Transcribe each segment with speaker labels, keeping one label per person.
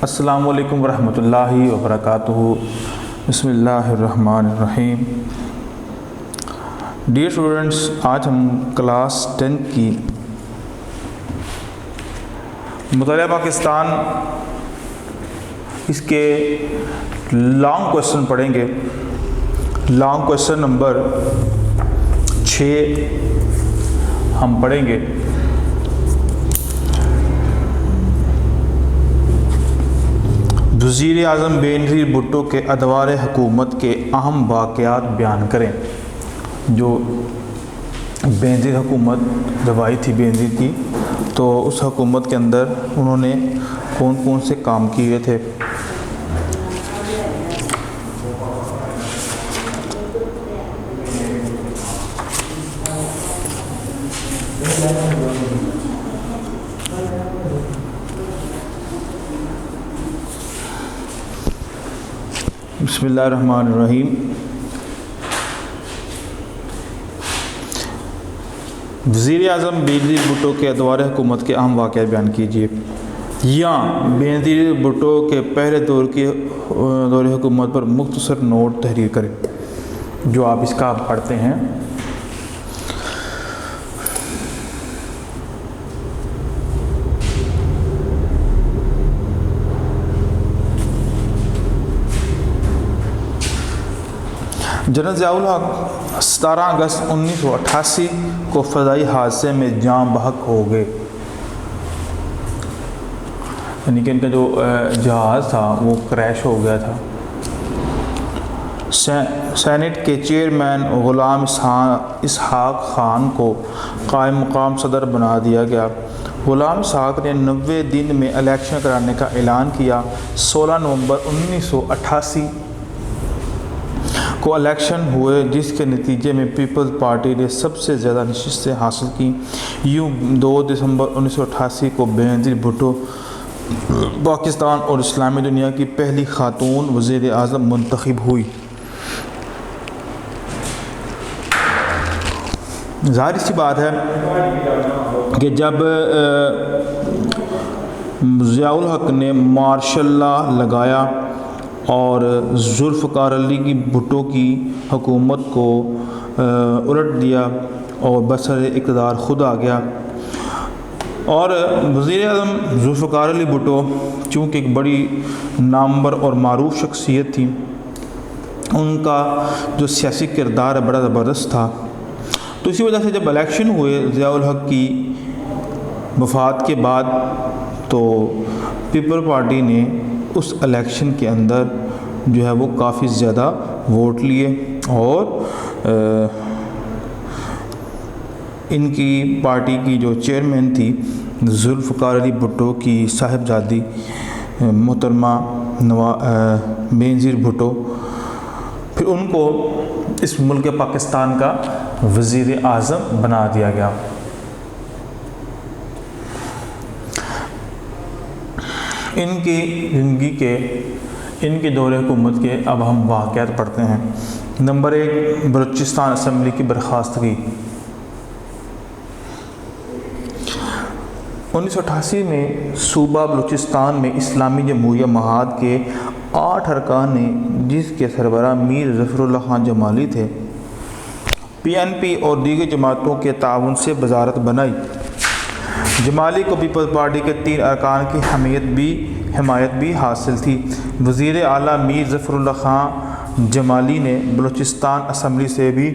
Speaker 1: السلام علیکم ورحمۃ اللہ وبرکاتہ۔ بسم اللہ الرحمن الرحیم۔ ڈیئر اسٹوڈنٹس، آج ہم کلاس 10 کی مطالعہ پاکستان اس کے لانگ کویسچن پڑھیں گے۔ لانگ کویسچن نمبر 6 ہم پڑھیں گے۔ وزیر اعظم بینظیر بھٹو کے ادوار حکومت کے اہم واقعات بیان کریں۔ جو بینظیر حکومت جب آئی تھی بینظیر کی، تو اس حکومت کے اندر انہوں نے کون کون سے کام کیے تھے۔ بسم اللہ الرحمن الرحیم۔ وزیر اعظم بینظیر بھٹو کے ادوار حکومت کے اہم واقعات بیان کیجیے۔ یا بینظیر بھٹو کے پہلے دور حکومت پر مختصر نوٹ تحریر کریں، جو آپ اس کا پڑھتے ہیں۔ جنرل ضیاء الحق 17 اگست 1988 کو فضائی حادثے میں جاں بحق ہو گئے، یعنی کہ ان کا جو جہاز تھا وہ کریش ہو گیا تھا۔ سینٹ کے چیئرمین غلام اسحاق خان کو قائم مقام صدر بنا دیا گیا۔ غلام اسحاق نے 90 دن میں الیکشن کرانے کا اعلان کیا۔ 16 نومبر 1988 کو الیکشن ہوئے، جس کے نتیجے میں پیپلز پارٹی نے سب سے زیادہ نشستیں حاصل کیں۔ یوں 2 دسمبر 1988 کو بینظیر بھٹو پاکستان اور اسلامی دنیا کی پہلی خاتون وزیر اعظم منتخب ہوئی۔ ظاہر سی بات ہے کہ جب ضیاء الحق نے مارشل لا لگایا اور ذوالفقار علی کی بھٹو کی حکومت کو الٹ دیا اور برسر اقتدار خود آ گیا، اور وزیر اعظم ذوالفقار علی بھٹو چونکہ ایک بڑی نامور اور معروف شخصیت تھی، ان کا جو سیاسی کردار بڑا زبردست تھا، تو اسی وجہ سے جب الیکشن ہوئے ضیاء الحق کی وفات کے بعد، تو پیپل پارٹی نے اس الیکشن کے اندر جو ہے وہ کافی زیادہ ووٹ لیے، اور ان کی پارٹی کی جو چیئرمین تھی ذوالفقار علی بھٹو کی صاحبزادی محترمہ بینظیر بھٹو، پھر ان کو اس ملک پاکستان کا وزیر اعظم بنا دیا گیا۔ ان کی زندگی کے ان کے دور حکومت کے اب ہم واقعات پڑھتے ہیں۔ نمبر 1، بلوچستان اسمبلی کی برخاستگی۔ 1988 میں صوبہ بلوچستان میں اسلامی جمہوریہ مہاد کے 8 ارکان نے، جس کے سربراہ میر ظفر اللہ خان جمالی تھے، PNP اور دیگر جماعتوں کے تعاون سے وزارت بنائی۔ جمالی کو پیپلز پارٹی کے 3 ارکان کی حمایت بھی حاصل تھی۔ وزیر اعلیٰ میر ظفر اللہ خان جمالی نے بلوچستان اسمبلی سے بھی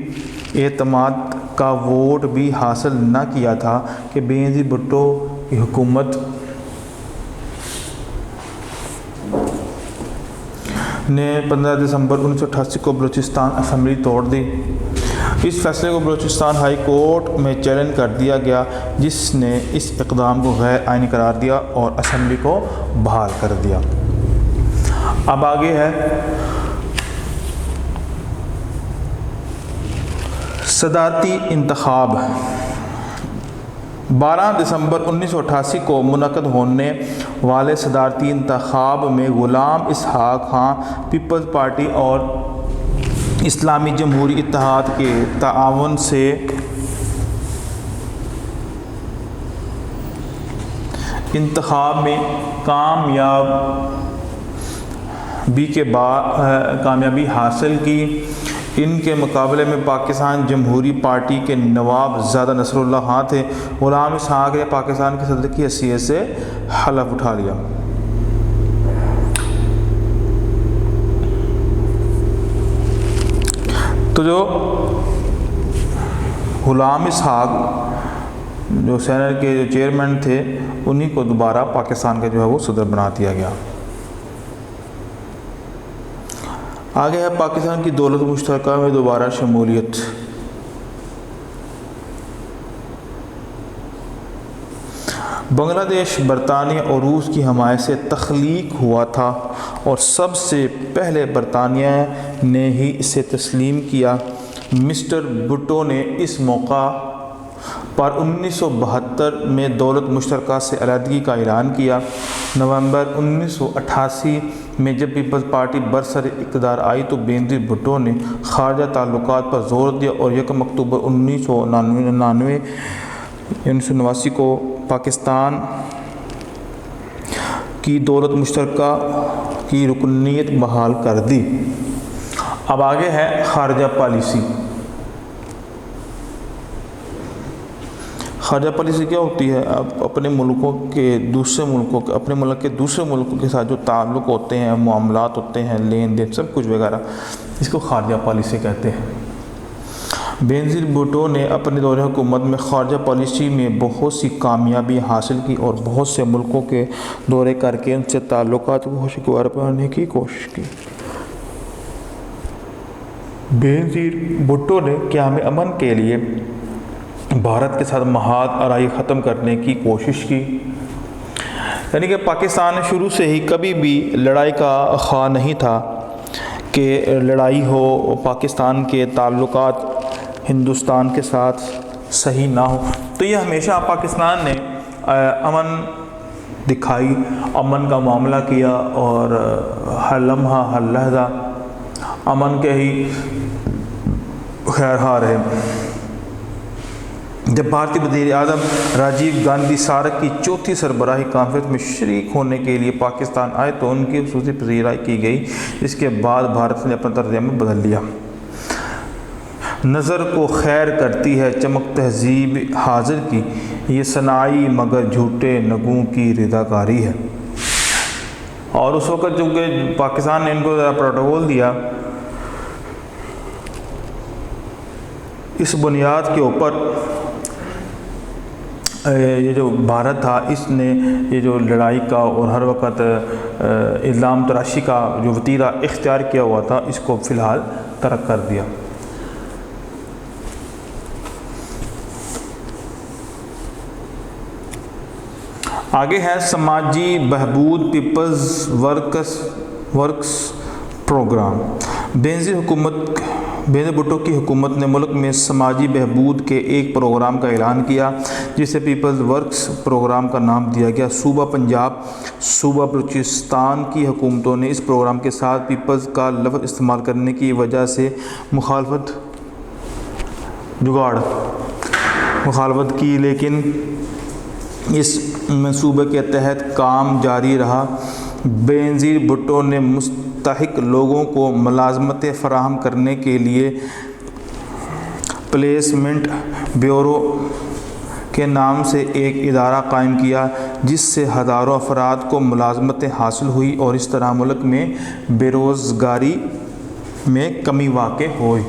Speaker 1: اعتماد کا ووٹ بھی حاصل نہ کیا تھا کہ بینظیر بھٹو کی حکومت نے 15 دسمبر 1988 کو بلوچستان اسمبلی توڑ دی۔ اس فیصلے کو بلوچستان ہائی کورٹ میں چیلنج کر دیا گیا، جس نے اس اقدام کو غیر آئینی قرار دیا اور اسمبلی کو بحال کر دیا۔ اب آگے ہے صدارتی انتخاب۔ 12 دسمبر 1988 کو منعقد ہونے والے صدارتی انتخاب میں غلام اسحاق خان پیپلز پارٹی اور اسلامی جمہوری اتحاد کے تعاون سے انتخاب میں کامیابی حاصل کی۔ ان کے مقابلے میں پاکستان جمہوری پارٹی کے نواب زادہ نصر اللہ خان تھے۔ غلام اسحاق نے پاکستان کے صدر کی حیثیت سے حلف اٹھا لیا۔ تو جو غلام اسحاق جو سینٹ کے جو چیئرمین تھے، انہی کو دوبارہ پاکستان کا جو ہے وہ صدر بنا دیا گیا۔ آگے ہے پاکستان کی دولت مشترکہ میں دوبارہ شمولیت۔ بنگلہ دیش برطانیہ اور روس کی حمایت سے تخلیق ہوا تھا اور سب سے پہلے برطانیہ نے ہی اسے تسلیم کیا۔ مسٹر بھٹو نے اس موقع پر 1972 میں دولت مشترکہ سے علیحدگی کا اعلان کیا۔ نومبر 1988 میں جب پیپلز پارٹی برسر اقتدار آئی تو بینظیر بھٹو نے خارجہ تعلقات پر زور دیا اور 1 اکتوبر 1989 کو پاکستان کی دولت مشترکہ کی رکنیت بحال کر دی۔ اب آگے ہے خارجہ پالیسی۔ خارجہ پالیسی کیا ہوتی ہے؟ اب اپنے ملک کے دوسرے ملکوں کے ساتھ جو تعلق ہوتے ہیں، معاملات ہوتے ہیں، لین دین سب کچھ وغیرہ، اس کو خارجہ پالیسی کہتے ہیں۔ بینظیر بھٹو نے اپنے دور حکومت میں خارجہ پالیسی میں بہت سی کامیابی حاصل کی اور بہت سے ملکوں کے دورے کر کے ان سے تعلقات کو خوشگوار بنانے کی کوشش کی۔ بینظیر بھٹو نے قیام امن کے لیے بھارت کے ساتھ محاذ آرائی ختم کرنے کی کوشش کی۔ یعنی کہ پاکستان شروع سے ہی کبھی بھی لڑائی کا خواہ نہیں تھا کہ لڑائی ہو، پاکستان کے تعلقات ہندوستان کے ساتھ صحیح نہ ہو، تو یہ ہمیشہ پاکستان نے امن دکھائی، امن کا معاملہ کیا اور ہر لمحہ ہر لحظہ امن کے ہی خیر خواہ رہے۔ جب بھارتی وزیر اعظم راجیو گاندھی سارک کی 4تھی سربراہی کانفرنس میں شریک ہونے کے لیے پاکستان آئے تو ان کی خصوصی پذیرائی کی گئی۔ اس کے بعد بھارت نے اپنا طرز عمل بدل لیا۔ نظر کو خیر کرتی ہے چمک تہذیب حاضر کی، یہ صناعی مگر جھوٹے نگوں کی رداکاری ہے۔ اور اس وقت چونکہ پاکستان نے ان کو پروٹوکول دیا، اس بنیاد کے اوپر یہ جو بھارت تھا، اس نے یہ جو لڑائی کا اور ہر وقت الزام تراشی کا جو وتیرہ اختیار کیا ہوا تھا، اس کو فی الحال ترک کر دیا۔ آگے ہے سماجی بہبود people's works programme. Benazir Bhutto کی حکومت نے ملک میں سماجی بہبود کے ایک پروگرام کا اعلان کیا جسے پیپلز ورکس پروگرام کا نام دیا گیا۔ صوبہ پنجاب، صوبہ بلوچستان کی حکومتوں نے اس پروگرام کے ساتھ پیپلز کا لفظ استعمال کرنے کی وجہ سے مخالفت کی، لیکن اس منصوبے کے تحت کام جاری رہا۔ بینظیر بھٹو نے مستحق لوگوں کو ملازمتیں فراہم کرنے کے لیے پلیسمنٹ بیورو کے نام سے ایک ادارہ قائم کیا، جس سے ہزاروں افراد کو ملازمتیں حاصل ہوئی اور اس طرح ملک میں بے روزگاری میں کمی واقع ہوئی۔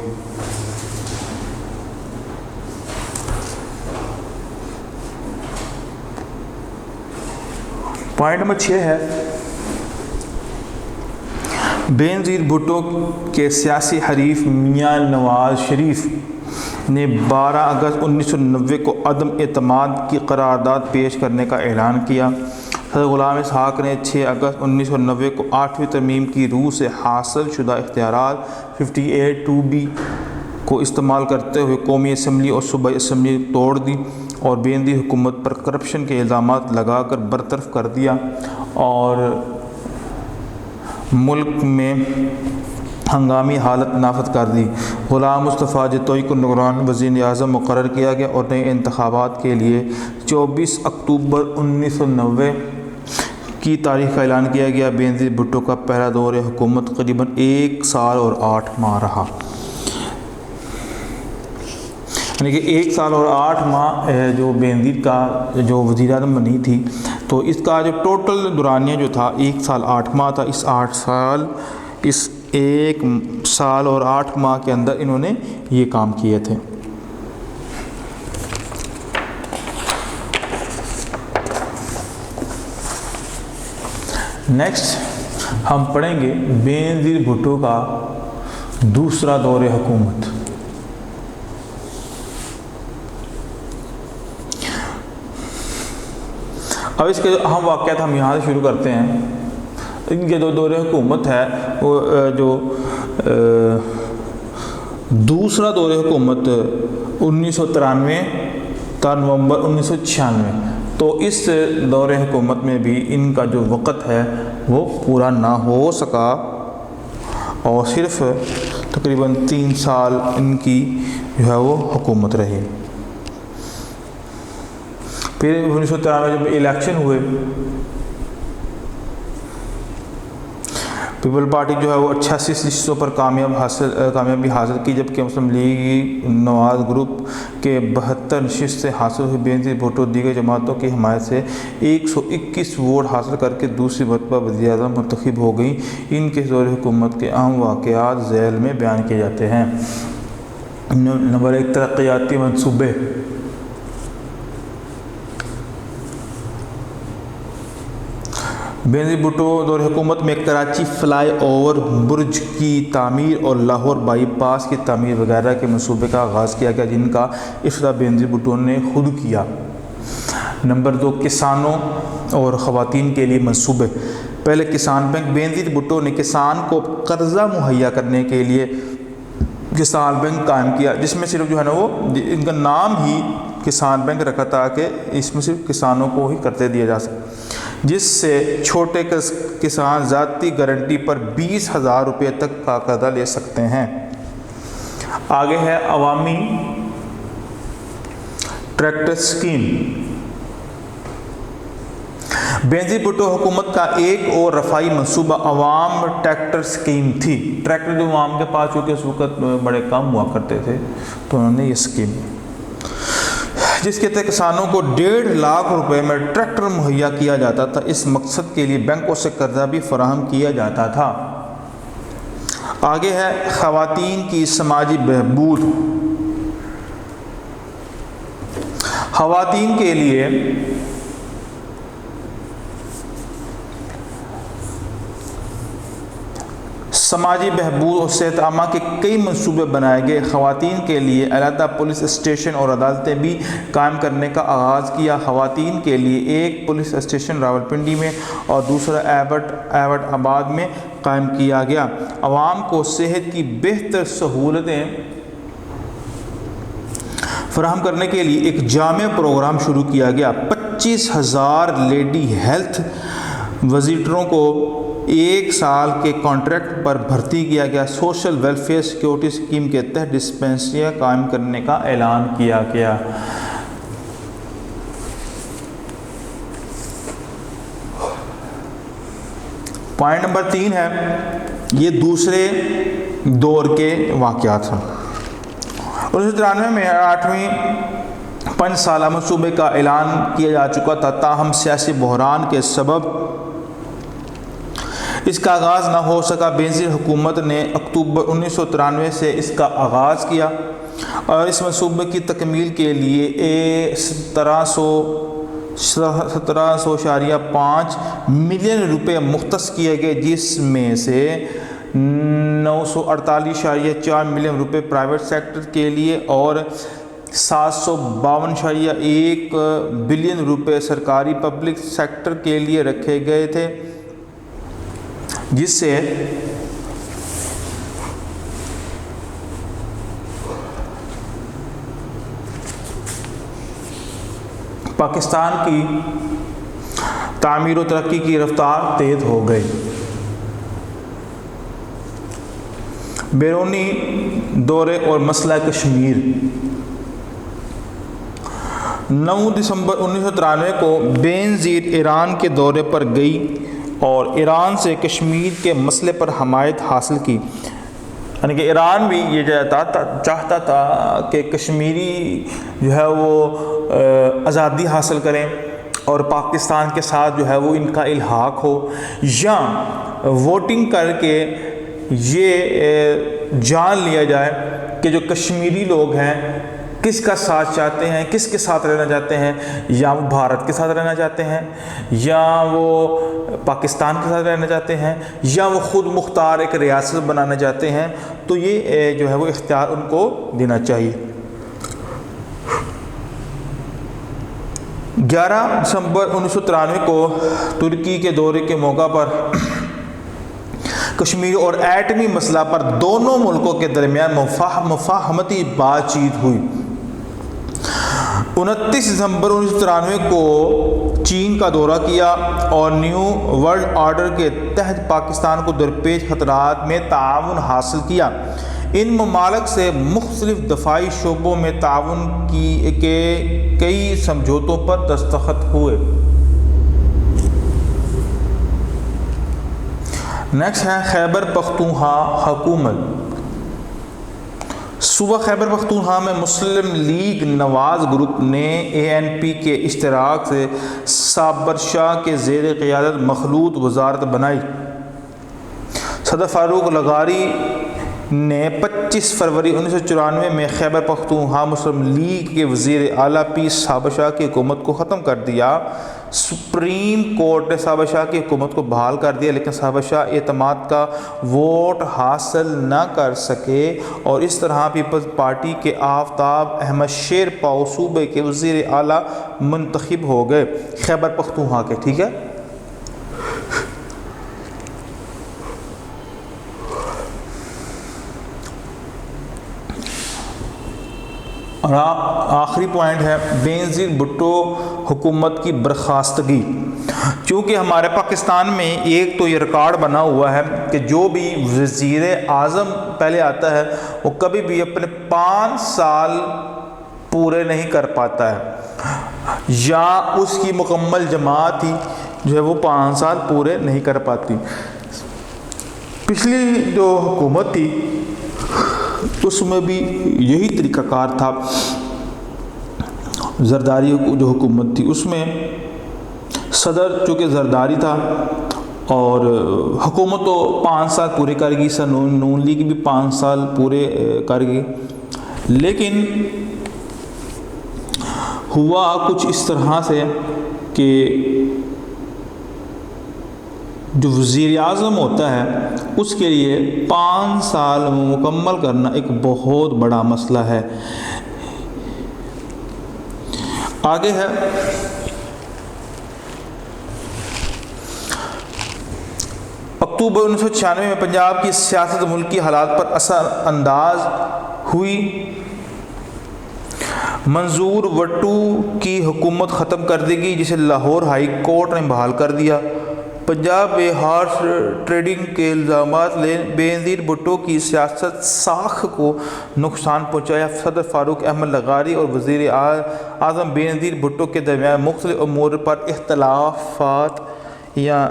Speaker 1: پوائنٹ نمبر 6 ہے بینظیر بھٹو کے سیاسی حریف میاں نواز شریف نے 12 اگست 1990 کو عدم اعتماد کی قرارداد پیش کرنے کا اعلان کیا۔ صدر غلام اسحاق نے 6 اگست 1990 کو 8ویں ترمیم کی روح سے حاصل شدہ اختیارات 58(2)B کو استعمال کرتے ہوئے قومی اسمبلی اور صوبائی اسمبلی توڑ دی اور بینظیر حکومت پر کرپشن کے الزامات لگا کر برطرف کر دیا اور ملک میں ہنگامی حالت نافذ کر دی۔ غلام مصطفیٰ جتوئی کو نگران وزیر اعظم مقرر کیا گیا اور نئے انتخابات کے لیے 24 اکتوبر 1990 کی تاریخ کا اعلان کیا گیا۔ بینظیر بھٹو کا پہلا دور حکومت تقریباً 1 سال اور 8 ماہ رہا، یعنی کہ 1 سال اور 8 ماہ جو بینظیر کا جو وزیر اعظم بنی تھی، تو اس کا جو ٹوٹل دورانیہ جو تھا 1 سال 8 ماہ تھا۔ اس 1 سال اور 8 ماہ کے اندر انہوں نے یہ کام کیے تھے۔ نیکسٹ ہم پڑھیں گے بینظیر بھٹو کا دوسرا دور حکومت۔ اب اس کے جو اہم واقعات ہم یہاں سے شروع کرتے ہیں۔ ان کے جو دور حکومت ہے وہ جو دوسرا دور حکومت 1993 تا نومبر 1996، تو اس دور حکومت میں بھی ان کا جو وقت ہے وہ پورا نہ ہو سکا اور صرف تقریباً 3 سال ان کی جو ہے وہ حکومت رہی۔ پھر 1993 جب الیکشن ہوئے، پیپل پارٹی جو ہے وہ 88 سیٹوں پر کامیابی حاصل کی، جبکہ مسلم لیگ نواز گروپ کے 72 نشستیں حاصل ہوئی۔ بینظیر بھٹو دیگر جماعتوں کی حمایت سے 121 ووٹ حاصل کر کے دوسری مرتبہ وزیر اعظم منتخب ہو گئیں۔ ان کے دور حکومت کے اہم واقعات ذیل میں بیان کیے جاتے ہیں۔ نمبر 1، ترقیاتی منصوبے۔ بینظیر بھٹو دور حکومت میں کراچی فلائی اوور برج کی تعمیر اور لاہور بائی پاس کی تعمیر وغیرہ کے منصوبے کا آغاز کیا گیا، جن کا افتتاح بینظیر بھٹو نے خود کیا۔ نمبر 2، کسانوں اور خواتین کے لیے منصوبے۔ پہلے کسان بینک۔ بینظیر بھٹو نے کسان کو قرضہ مہیا کرنے کے لیے کسان بینک قائم کیا، جس میں صرف جو ہے نا وہ ان کا نام ہی کسان بینک رکھا تھا کہ اس میں صرف کسانوں کو ہی قرضے دیا جا سکے، جس سے چھوٹے کسان ذاتی گارنٹی پر 20,000 روپے تک کا قرضہ لے سکتے ہیں۔ آگے ہے عوامی ٹریکٹر اسکیم۔ بینظیر بھٹو حکومت کا ایک اور رفائی منصوبہ عوام ٹریکٹر اسکیم تھی۔ ٹریکٹر جو عوام کے پاس چونکہ اس وقت بڑے کم ہوا کرتے تھے، تو انہوں نے یہ اسکیم، جس کے تحت کسانوں کو 1.5 لاکھ روپے میں ٹریکٹر مہیا کیا جاتا تھا۔ اس مقصد کے لیے بینکوں سے قرضہ بھی فراہم کیا جاتا تھا۔ آگے ہے خواتین کی سماجی بہبود۔ خواتین کے لیے سماجی بہبود اور صحت عامہ کے کئی منصوبے بنائے گئے۔ خواتین کے لیے علیحدہ پولیس اسٹیشن اور عدالتیں بھی قائم کرنے کا آغاز کیا۔ خواتین کے لیے ایک پولیس اسٹیشن راولپنڈی میں اور دوسرا ایبٹ آباد میں قائم کیا گیا۔ عوام کو صحت کی بہتر سہولتیں فراہم کرنے کے لیے ایک جامع پروگرام شروع کیا گیا۔ 25,000 لیڈی ہیلتھ وزیٹروں کو 1 سال کے کانٹریکٹ پر بھرتی کیا گیا۔ سوشل ویلفیئر سیکورٹی اسکیم کے تحت ڈسپینسریاں قائم کرنے کا اعلان کیا گیا۔ پوائنٹ نمبر 3 ہے، یہ دوسرے دور کے واقعات ہیں۔ 1993 میں 8ویں 5 سالہ منصوبے کا اعلان کیا جا چکا تھا، تاہم سیاسی بحران کے سبب اس کا آغاز نہ ہو سکا۔ بینظیر حکومت نے اکتوبر 1993 سے اس کا آغاز کیا اور اس منصوبے کی تکمیل کے لیے 17.5 ملین روپے مختص کیے گئے، جس میں سے 948.4 ملین روپے پرائیویٹ سیکٹر کے لیے اور 752.1 بلین روپے سرکاری پبلک سیکٹر کے لیے رکھے گئے تھے، جس سے پاکستان کی تعمیر و ترقی کی رفتار تیز ہو گئی۔ بیرونی دورے اور مسئلہ کشمیر۔ 9 دسمبر 1993 کو بینظیر ایران کے دورے پر گئی اور ایران سے کشمیر کے مسئلے پر حمایت حاصل کی، یعنی کہ ایران بھی یہ چاہتا تھا کہ کشمیری جو ہے وہ آزادی حاصل کریں اور پاکستان کے ساتھ جو ہے وہ ان کا الحاق ہو، یا ووٹنگ کر کے یہ جان لیا جائے کہ جو کشمیری لوگ ہیں کس کا ساتھ چاہتے ہیں، کس کے ساتھ رہنا چاہتے ہیں، یا وہ بھارت کے ساتھ رہنا چاہتے ہیں، یا وہ پاکستان کے ساتھ رہنا چاہتے ہیں، یا وہ خود مختار ایک ریاست بنانا چاہتے ہیں، تو یہ جو ہے وہ اختیار ان کو دینا چاہیے۔ 11 دسمبر 1993 کو ترکی کے دورے کے موقع پر کشمیر اور ایٹمی مسئلہ پر دونوں ملکوں کے درمیان مفاہمتی بات چیت ہوئی۔ 29 دسمبر 1993 کو چین کا دورہ کیا اور نیو ورلڈ آرڈر کے تحت پاکستان کو درپیش خطرات میں تعاون حاصل کیا۔ ان ممالک سے مختلف دفاعی شعبوں میں تعاون کے کئی سمجھوتوں پر دستخط ہوئے۔ نیکسٹ ہے خیبر پختونخوا حکومت۔ صوبہ خیبر پختونخوا میں مسلم لیگ نواز گروپ نے ANP کے اشتراک سے صابر شاہ کے زیر قیادت مخلوط وزارت بنائی۔ صدر فاروق لغاری نے 25 فروری 1994 میں خیبر پختونخوا مسلم لیگ کے وزیر اعلیٰ پی صابر شاہ کی حکومت کو ختم کر دیا۔ سپریم کورٹ نے صابر شاہ کی حکومت کو بحال کر دیا، لیکن صابر شاہ اعتماد کا ووٹ حاصل نہ کر سکے اور اس طرح پیپلز پارٹی کے آفتاب احمد شیر پاؤ صوبے کے وزیر اعلیٰ منتخب ہو گئے خیبر پختونخوا کے، ٹھیک ہے۔ اور آخری پوائنٹ ہے بینظیر بھٹو حکومت کی برخاستگی۔ چونکہ ہمارے پاکستان میں ایک تو یہ ریکارڈ بنا ہوا ہے کہ جو بھی وزیر اعظم پہلے آتا ہے وہ کبھی بھی اپنے 5 سال پورے نہیں کر پاتا ہے، یا اس کی مکمل جماعت ہی جو ہے وہ 5 سال پورے نہیں کر پاتی۔ پچھلی جو حکومت تھی اس میں بھی یہی طریقہ کار تھا، زرداری جو حکومت تھی اس میں صدر چونکہ زرداری تھا اور حکومت تو 5 سال پورے کر گئی، نون لیگ بھی 5 سال پورے کر گئی، لیکن ہوا کچھ اس طرح سے کہ جو وزیر اعظم ہوتا ہے اس کے لیے 5 سال مکمل کرنا ایک بہت بڑا مسئلہ ہے۔ آگے ہے اکتوبر 1996 میں پنجاب کی سیاست ملکی حالات پر اثر انداز ہوئی۔ منظور وٹو کی حکومت ختم کر دی گئی جسے لاہور ہائی کورٹ نے بحال کر دیا۔ پنجاب میں ہارس ٹریڈنگ کے الزامات بینظیر بھٹو کی سیاست ساکھ کو نقصان پہنچایا۔ صدر فاروق احمد لغاری اور وزیر اعظم بینظیر بھٹو کے درمیان مختلف امور پر اختلافات یا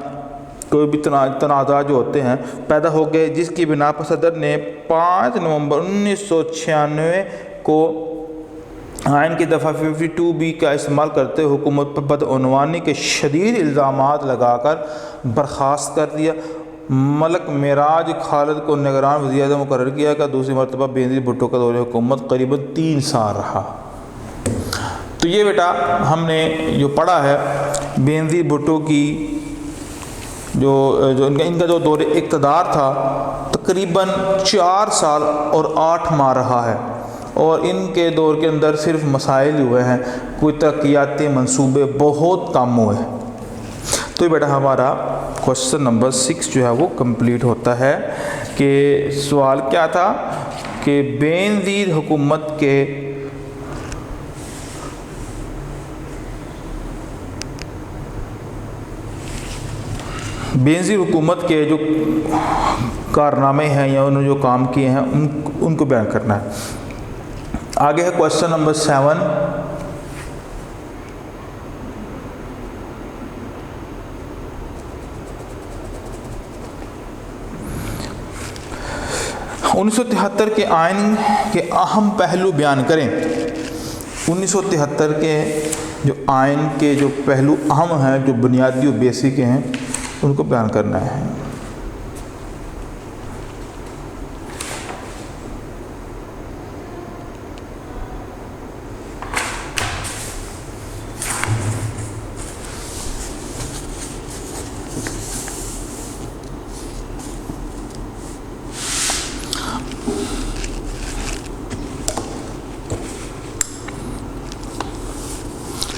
Speaker 1: کوئی بھی تنازعات جو ہوتے ہیں پیدا ہو گئے، جس کی بنا پر صدر نے 5 نومبر 1996 کو آئین کی دفعہ 52B کا استعمال کرتے ہوئے حکومت پر بدعنوانی کے شدید الزامات لگا کر برخاست کر دیا۔ ملک معراج خالد کو نگران وزیر اعظم مقرر کیا کہ دوسری مرتبہ بینظیر بھٹو کا دور حکومت قریباً 3 سال رہا۔ تو یہ بیٹا ہم نے جو پڑھا ہے بینظیر بھٹو کی جو ان کا جو دور اقتدار تھا تقریباً 4 سال اور 8 ماہ رہا ہے، اور ان کے دور کے اندر صرف مسائل ہوئے ہیں، کوئی ترقیاتی منصوبے بہت کم ہوئے۔ تو یہ بیٹا ہمارا کوشچن نمبر 6 جو ہے وہ کمپلیٹ ہوتا ہے کہ سوال کیا تھا کہ بینظیر حکومت کے بینظیر حکومت کے جو کارنامے ہیں یا انہوں نے جو کام کیے ہیں ان کو بیان کرنا ہے۔ آگے ہے کوشچن نمبر 7۔ 1973 کے آئین کے اہم پہلو بیان کریں۔ 1973 کے جو آئین کے جو پہلو اہم ہیں، جو بنیادی و بیسک ہیں، ان کو بیان کرنا ہے۔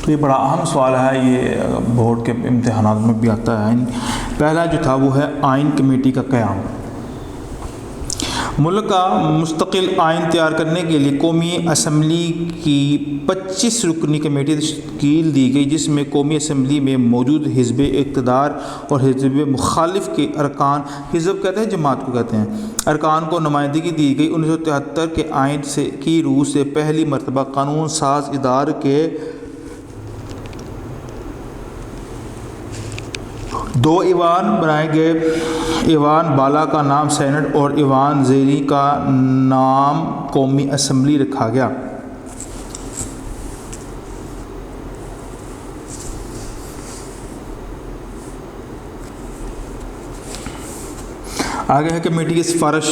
Speaker 1: تو یہ بڑا اہم سوال ہے، یہ بورڈ کے امتحانات میں بھی آتا ہے۔ پہلا جو تھا وہ ہے آئین کمیٹی کا قیام۔ ملک کا مستقل آئین تیار کرنے کے لیے قومی اسمبلی کی 25 رکنی کمیٹی تشکیل دی گئی، جس میں قومی اسمبلی میں موجود حزب اقتدار اور حزب مخالف کے ارکان، حزب کہتے ہیں جماعت کو کہتے ہیں، ارکان کو نمائندگی دی گئی۔ 1973 کے آئین کی روح سے پہلی مرتبہ قانون ساز ادارے کے 2 ایوان بنائے گئے۔ ایوان بالا کا نام سینٹ اور ایوان زیریں کا نام قومی اسمبلی رکھا گیا۔ آگے ہے کمیٹی کی سفارش۔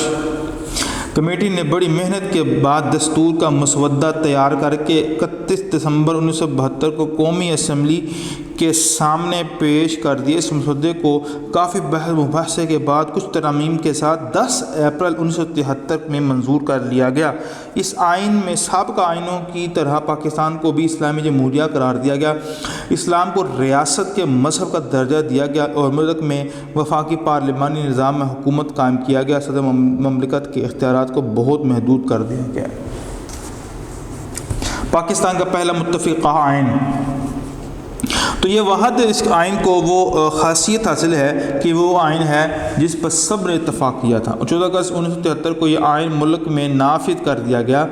Speaker 1: کمیٹی نے بڑی محنت کے بعد دستور کا مسودہ تیار کر کے 31 دسمبر 1972 کو قومی اسمبلی کے سامنے پیش کر دیا۔ اس مسودے کو کافی بحث مباحثے کے بعد کچھ ترامیم کے ساتھ 10 اپریل 1973 میں منظور کر لیا گیا۔ اس آئین میں سابقہ آئینوں کی طرح پاکستان کو بھی اسلامی جمہوریہ قرار دیا گیا، اسلام کو ریاست کے مذہب کا درجہ دیا گیا اور ملک میں وفاقی پارلیمانی نظام میں حکومت قائم کیا گیا۔ صدر مملکت کے اختیارات کو بہت محدود کر دیا گیا۔ پاکستان کا پہلا متفقہ آئین۔ تو یہ واحد اس آئین کو وہ خاصیت حاصل ہے کہ وہ آئین ہے جس پر سب نے اتفاق کیا تھا۔ 14 اگست 1973 کو یہ آئین ملک میں نافذ کر دیا گیا۔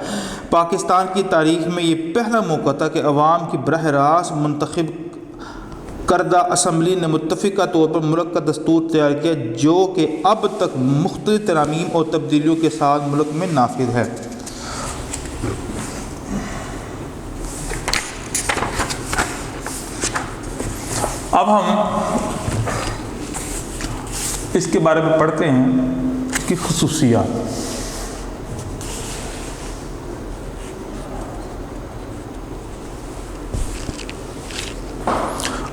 Speaker 1: پاکستان کی تاریخ میں یہ پہلا موقع تھا کہ عوام کی براہ راست منتخب کردہ اسمبلی نے متفقہ طور پر ملک کا دستور تیار کیا، جو کہ اب تک مختلف ترامیم اور تبدیلیوں کے ساتھ ملک میں نافذ ہے۔ اب ہم اس کے بارے میں پڑھتے ہیں، اس کی خصوصیات۔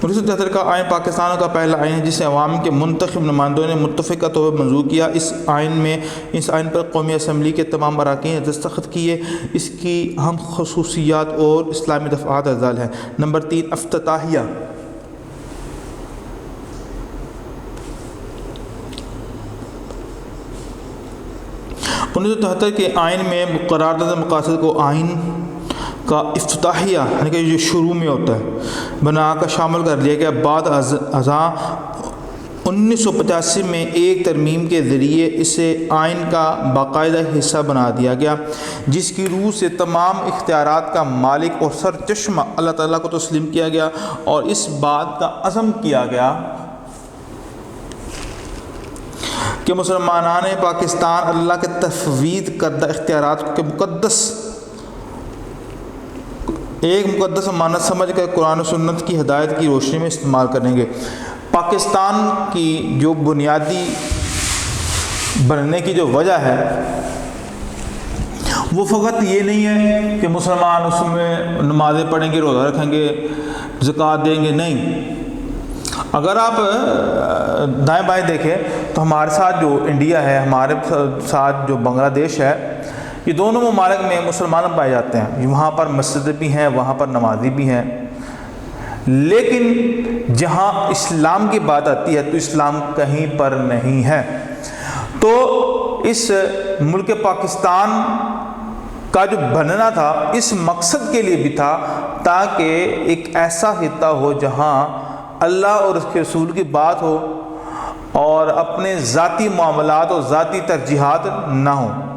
Speaker 1: 1973 کا آئین پاکستان کا پہلا آئین ہے جسے عوام کے منتخب نمائندوں نے متفقہ طور پر منظور کیا۔ اس آئین پر قومی اسمبلی کے تمام اراکین نے دستخط کیے۔ اس کی اہم خصوصیات اور اسلامی دفعات افضل ہیں۔ نمبر 3، افتتاحیہ۔ 1973 کے آئین میں قرارداد مقاصد کو آئین کا افتتاحیہ یعنی کہ جو شروع میں ہوتا ہے بنا کر شامل کر لیا گیا۔ بعد ازاں 1985 میں ایک ترمیم کے ذریعے اسے آئین کا باقاعدہ حصہ بنا دیا گیا، جس کی روح سے تمام اختیارات کا مالک اور سرچشمہ اللہ تعالیٰ کو تسلیم کیا گیا اور اس بات کا عزم کیا گیا کہ مسلمانان پاکستان اللہ کے تفویض کردہ اختیارات کے ایک مقدس امانت سمجھ کر قرآن و سنت کی ہدایت کی روشنی میں استعمال کریں گے۔ پاکستان کی جو بنیادی بننے کی جو وجہ ہے وہ فقط یہ نہیں ہے کہ مسلمان اس میں نمازیں پڑھیں گے، روزہ رکھیں گے، زکوٰۃ دیں گے، نہیں۔ اگر آپ دائیں بائیں دیکھیں تو ہمارے ساتھ جو انڈیا ہے، ہمارے ساتھ جو بنگلہ دیش ہے، یہ دونوں ممالک میں مسلمان پائے جاتے ہیں۔ وہاں پر مسجدیں بھی ہیں، وہاں پر نمازی بھی ہیں، لیکن جہاں اسلام کی بات آتی ہے تو اسلام کہیں پر نہیں ہے۔ تو اس ملک پاکستان کا جو بننا تھا اس مقصد کے لیے بھی تھا تاکہ ایک ایسا خطہ ہو جہاں اللہ اور اس کے رسول کی بات ہو اور اپنے ذاتی معاملات اور ذاتی ترجیحات نہ ہوں۔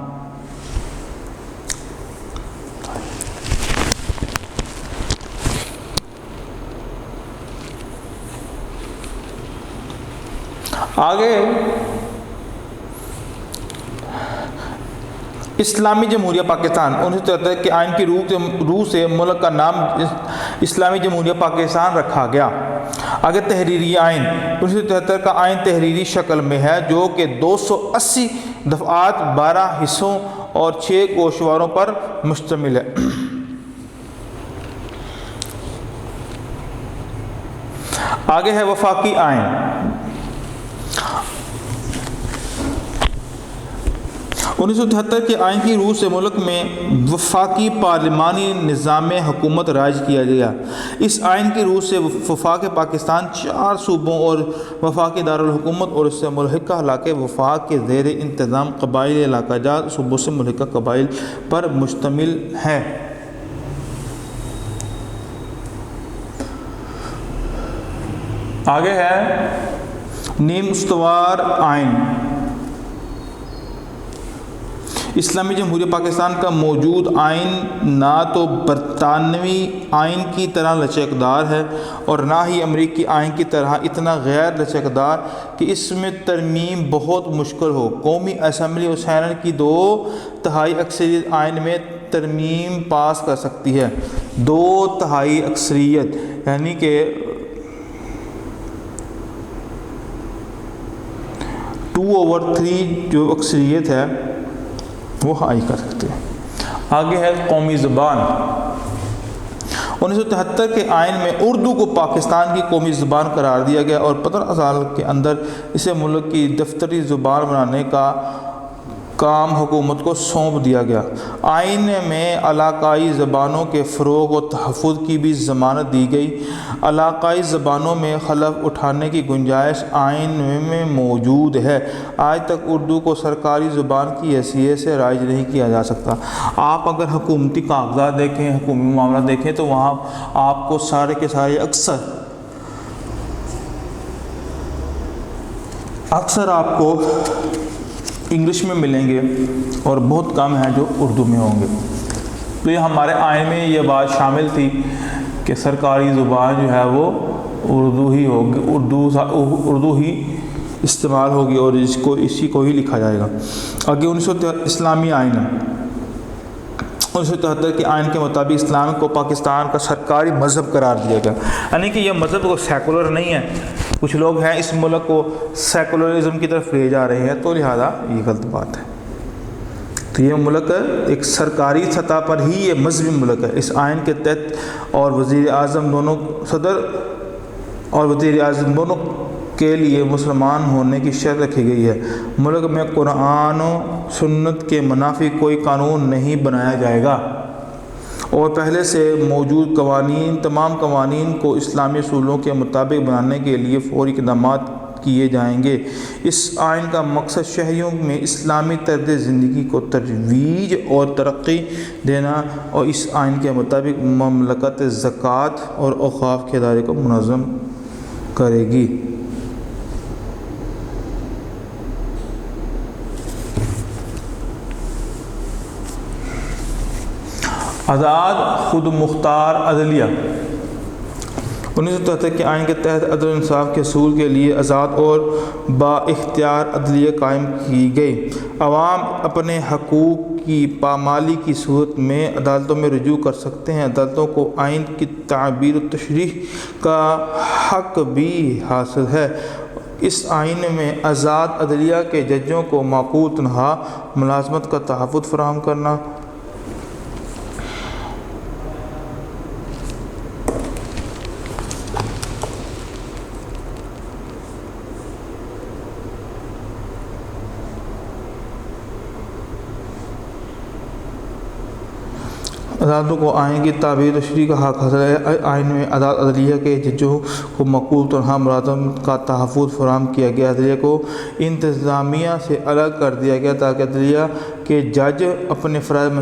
Speaker 1: آگے اسلامی جمہوریہ پاکستان 1973 کے آئین کی روح سے ملک کا نام اسلامی جمہوریہ پاکستان رکھا گیا۔ آگے تحریری آئین 1973 کا آئین تحریری شکل میں ہے جو کہ 280 دفعات 12 حصوں اور 6 گوشواروں پر مشتمل ہے۔ آگے ہے وفاقی آئین 1973 کے آئین کی روح سے ملک میں وفاقی پارلیمانی نظام حکومت رائج کیا گیا۔ اس آئین کی روح سے وفاق پاکستان 4 صوبوں اور وفاقی دارالحکومت اور اس سے ملحقہ علاقے وفاق کے زیر انتظام قبائلی علاقہ جات صوبوں سے ملحقہ قبائل پر مشتمل ہے۔ آگے ہے نیم استوار آئین اسلامی جمہوریہ پاکستان کا موجود آئین نہ تو برطانوی آئین کی طرح لچکدار ہے اور نہ ہی امریکی آئین کی طرح اتنا غیر لچکدار کہ اس میں ترمیم بہت مشکل ہو۔ قومی اسمبلی اور سینٹ کی 2/3 اکثریت آئین میں ترمیم پاس کر سکتی ہے۔ 2/3 اکثریت یعنی کہ 2/3 جو اکثریت ہے وہ آئی کر سکتے ہیں۔ آگے ہے قومی زبان 1973 کے آئین میں اردو کو پاکستان کی قومی زبان قرار دیا گیا اور 15 سال کے اندر اسے ملک کی دفتری زبان بنانے کا کام حکومت کو سونپ دیا گیا۔ آئین میں علاقائی زبانوں کے فروغ و تحفظ کی بھی ضمانت دی گئی۔ علاقائی زبانوں میں خلف اٹھانے کی گنجائش آئین میں موجود ہے۔ آج تک اردو کو سرکاری زبان کی حیثیت سے رائج نہیں کیا جا سکتا۔ آپ اگر حکومتی کاغذات دیکھیں، حکومتی معاملات دیکھیں تو وہاں آپ کو سارے کے سارے اکثر آپ کو انگلش میں ملیں گے اور بہت کم ہیں جو اردو میں ہوں گے۔ تو یہ ہمارے آئین میں یہ بات شامل تھی کہ سرکاری زبان جو ہے وہ اردو ہی ہوگی، اردو ہی استعمال ہوگی اور اسی کو ہی لکھا جائے گا۔ آگے اسلامی آئین 1973 کے آئین کے مطابق اسلام کو پاکستان کا سرکاری مذہب قرار دیا گیا، یعنی کہ یہ مذہب کو سیکولر نہیں ہے۔ کچھ لوگ ہیں اس ملک کو سیکولرزم کی طرف لے جا رہے ہیں، تو لہذا یہ غلط بات ہے۔ تو یہ ملک ایک سرکاری سطح پر ہی یہ مذہبی ملک ہے۔ اس آئین کے تحت اور وزیر اعظم دونوں صدر اور وزیر اعظم دونوں کے لیے مسلمان ہونے کی شرط رکھی گئی ہے۔ ملک میں قرآن و سنت کے منافی کوئی قانون نہیں بنایا جائے گا اور پہلے سے موجود تمام قوانین کو اسلامی اصولوں کے مطابق بنانے کے لیے فوری اقدامات کیے جائیں گے۔ اس آئین کا مقصد شہریوں میں اسلامی طرز زندگی کو ترویج اور ترقی دینا اور اس آئین کے مطابق مملکت زکوٰۃ اور اوقاف کے ادارے کو منظم کرے گی۔ آزاد خود مختار عدلیہ 1973 کے آئین کے تحت عدل و انصاف کے حصول کے لیے آزاد اور با اختیار عدلیہ قائم کی گئی۔ عوام اپنے حقوق کی پامالی کی صورت میں عدالتوں میں رجوع کر سکتے ہیں۔ عدالتوں کو آئین کی تعبیر و تشریح کا حق بھی حاصل ہے۔ اس آئین میں آزاد عدلیہ کے ججوں کو معقول تنخواہ، ملازمت کا تحفظ فراہم کرنا، عدالتوں کو آئین کی تعبیر و تشریح کا حق حاصل ہے۔ آئین میں آزاد عدلیہ کے ججوں کو معقول تنخواہ، ملازمت کا تحفظ فراہم کیا گیا۔ عدلیہ کو انتظامیہ سے الگ کر دیا گیا تاکہ عدلیہ کے جج اپنے فرائض